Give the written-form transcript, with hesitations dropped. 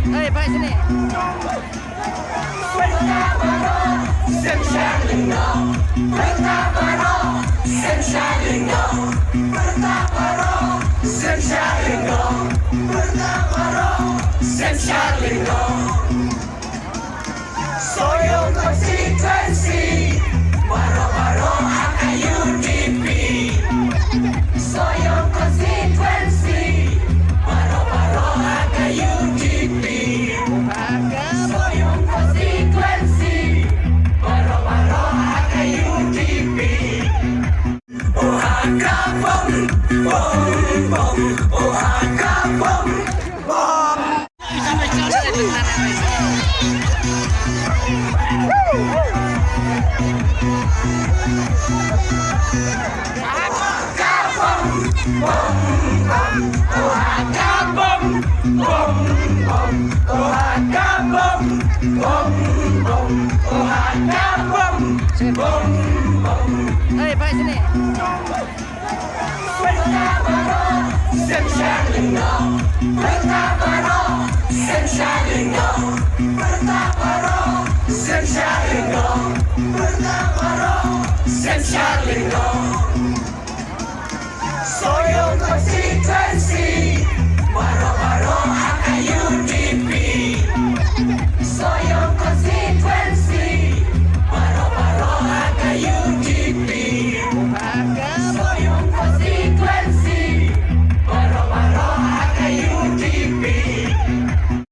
Hey, balik sini. Soyong konstituensi, baro-baro angka UDP. Soyong konstituensi, baro-baro angka UDP. Soyong konstituensi, baro-baro angka UDP. Oaxaca bom, bom, bom, Oaxaca bom, bom. Hey, balik sini. Soyong konstituensi,